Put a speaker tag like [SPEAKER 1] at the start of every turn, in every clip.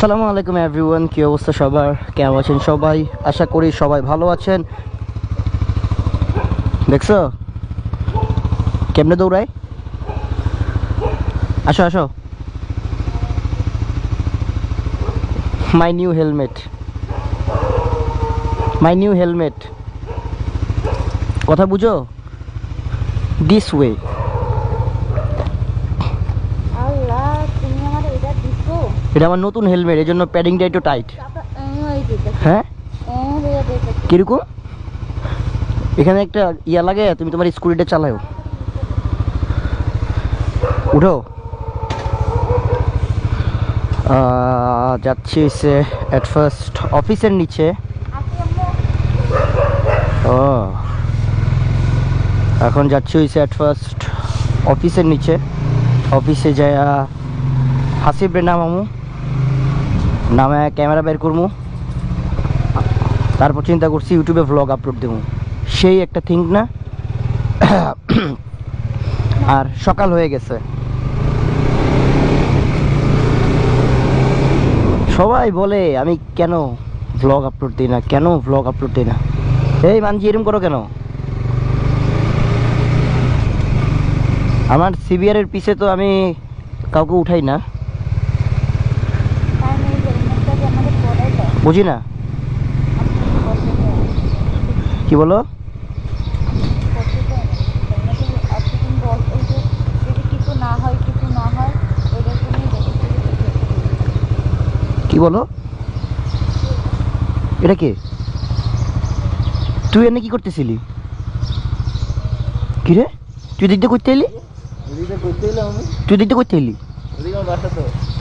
[SPEAKER 1] আসসালামু আলাইকুম এভরিওয়ান, কি অবস্থা সবার? কেমন আছেন সবাই? আশা করি সবাই ভালো আছেন। দেখছো কেমনে দৌড়ায়? আসো আসো। My new helmet, my new helmet. কথা বুঝো? This way.
[SPEAKER 2] আল্লাহ, তুমি আমার এটা দিছো?
[SPEAKER 1] এটা আমার নতুন হেলমেট, এই জন্য প্যাডিংটা একটু টাইট। হ্যাঁ, কিরকম? এখানে একটা ইয়া লাগে, তুমি তোমার স্কুটিটা চালাও। উঠো। যাচ্ছি সে অ্যাট ফার্স্ট অফিসের নিচে। ও, এখন যাচ্ছি হইছে অ্যাট ফার্স্ট অফিসের নিচে। অফিসে যায় হাসিব রে নামামু, নামে ক্যামেরা বের করবো, তারপর চিন্তা করছি ইউটিউবে ভ্লগ আপলোড দেবো। সেই একটা থিঙ্ক না? আর সকাল হয়ে গেছে। সবাই বলে আমি কেন ভ্লগ আপলোড দিই না, কেন ভ্লগ আপলোড দিই না। এই মানজি, এরকম করো কেন? আমার সিবিআরের পিছে তো আমি কাউকে উঠাই না, বুঝি না কি বলো? কি বলো? এটা কে? তুই এনে কি করতেছিলি? কি রে, তুই দিকটা করতে এলি? তুই দিকটা করতে এলি?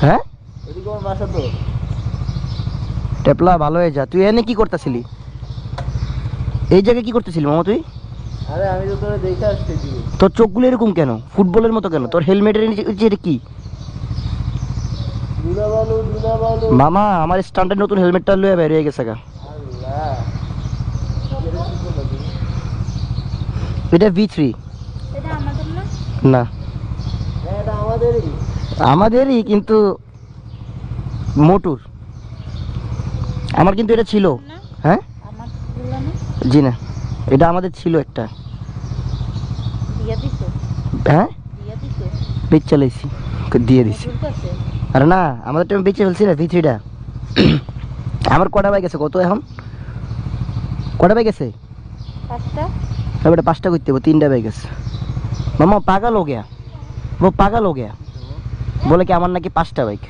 [SPEAKER 1] হ্যাঁ, টেপলা ভালো হয়ে যা। তুই এনে কি করতেছিলি? এই জায়গায় কি করতেছিলি মামা তুই?
[SPEAKER 3] আরে আমি তো তোরে দেখে আসতেছি।
[SPEAKER 1] তোর চোখগুলো এরকম কেন, ফুটবলের মতো কেন? তোর হেলমেটের নিচে এটা কি?
[SPEAKER 3] দুলাবালু
[SPEAKER 1] মামা আমার স্ট্যান্ডের নতুন হেলমেটটা লয়ে বের হয়ে গেছে গা।
[SPEAKER 3] আল্লাহ,
[SPEAKER 1] এটা V3
[SPEAKER 2] এটা আমাদের না?
[SPEAKER 1] না,
[SPEAKER 3] হ্যাঁ এটা আমাদেরই।
[SPEAKER 1] আমাদেরই, কিন্তু মোটুর। আমার কিন্তু এটা ছিল।
[SPEAKER 2] না,
[SPEAKER 1] হ্যাঁ,
[SPEAKER 2] আমার গুলো না।
[SPEAKER 1] জি না, এটা আমাদের ছিল একটা।
[SPEAKER 2] দিয়া দিছো?
[SPEAKER 1] হ্যাঁ,
[SPEAKER 2] দিয়া দিছো?
[SPEAKER 1] বেচ চালাইছি, দিয়ে দিছি।
[SPEAKER 2] মোটর কাছে?
[SPEAKER 1] আরে না, আমাদের টাইম বেচে ফেলছি না V3টা। আমার কটা বাইক আছে কত এখন? কটা বাইক আছে?
[SPEAKER 2] 5টা।
[SPEAKER 1] बेटा 5টা করতে হবে, 3টা বাইক আছে। मामा पागल हो गया, वो पागल हो गया। बोले कि আমার নাকি 5টা বাইক,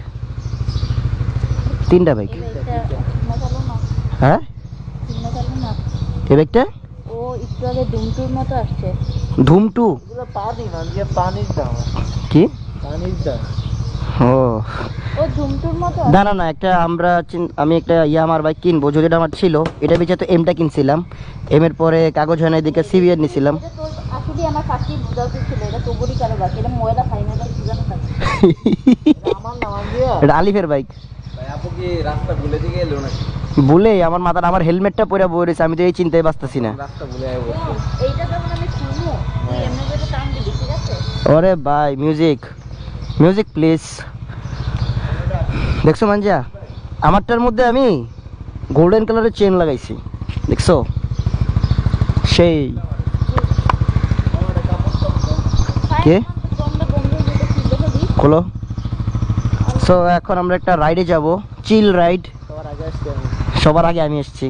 [SPEAKER 1] 3টা বাইক।
[SPEAKER 2] এটা মজালো না?
[SPEAKER 1] হ্যাঁ,
[SPEAKER 2] মজালো না?
[SPEAKER 1] এই বাইকটা
[SPEAKER 2] ও একটু আগে দুমটুর মতো আসছে।
[SPEAKER 1] ধুম 2।
[SPEAKER 3] এগুলো পানি না, যে পানির দাম।
[SPEAKER 1] কি
[SPEAKER 3] পানির দাম।
[SPEAKER 1] ও
[SPEAKER 2] ও দুমটুর মতো
[SPEAKER 1] না না না, একটা আমি একটা ইয়ামার বাইক কিনবো, যদি এটা আমার ছিল। এটা বেচে তো এমটা কিনছিলাম, এম এর পরে কাগজ হয় না, এদিকে সিবিআর নিছিলাম।
[SPEAKER 2] এটা তোর আসলে আমার ফাঁকি বুঝাও ছিল, এটা তোরই কারো বাকি, এটা ময়লা ফাইনাল বুঝানো থাকে।
[SPEAKER 3] এটা আমার নাম দিয়া।
[SPEAKER 1] এটা আলিফের বাইক।
[SPEAKER 3] ভাই আপু কি রাস্তা ভুলে দিয়ে গেল নাকি?
[SPEAKER 1] বলে আমার মাথার, আমার হেলমেটটা পরে বই রয়েছে, আমি তো এই চিন্তায় বাঁচতেছি না।
[SPEAKER 3] রাস্তা ভুলে আয় বসে।
[SPEAKER 2] এইটা যখন আমি শুনবো তুই এমনি করে টান দিবি, ঠিক আছে?
[SPEAKER 1] ওরে ভাই, মিউজিক মিউজিক প্লিজ। দেখছো মানজা, আমারটার মধ্যে আমি গোল্ডেন কালারের চেন লাগাইছি, দেখছো? সেই কে
[SPEAKER 2] তোমরা বন্ধু যেটা খুলতে দিই।
[SPEAKER 1] খোলো। সো এখন আমরা একটা রাইডে যাব, চিল রাইড।
[SPEAKER 3] সবার আগে আসছি আমি।
[SPEAKER 1] সবার আগে আমি এসেছি।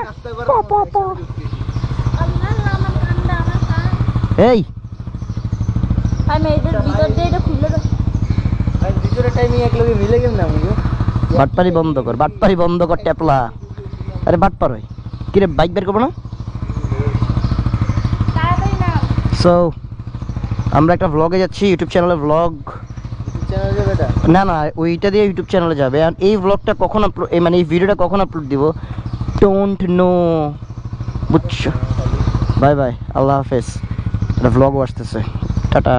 [SPEAKER 3] রাস্তা করার
[SPEAKER 2] আল্লাহ, আমার কান্ডা, আমার কান।
[SPEAKER 1] এই
[SPEAKER 2] আমি এদের ভিতর দিয়ে এটা খুলে দেব।
[SPEAKER 3] ভাই ভিতরে টাইমিং এক লগে মিলে গেল না মুগো।
[SPEAKER 1] বাটপারি বন্ধ কর, বাটপারি বন্ধ কর টেপলা। আরে বাটপার হয় কিরে, বাইক বের করবো না?
[SPEAKER 2] তাড়াতাড়ি না।
[SPEAKER 1] সো আমরা একটা ভ্লগে যাচ্ছি, ইউটিউব চ্যানেলে ভ্লগ।
[SPEAKER 3] চ্যানেল যাবে এটা।
[SPEAKER 1] না না, ওইটা দিয়ে ইউটিউব চ্যানেলে যাবে। আর এই ভ্লগটা কখন আপলোড, মানে এই ভিডিওটা কখন আপলোড দিব ডোন্ট নো, বুঝছো? বাই বাই, আল্লাহ হাফেজ। একটা ভ্লগও আসতেছে, টাটা।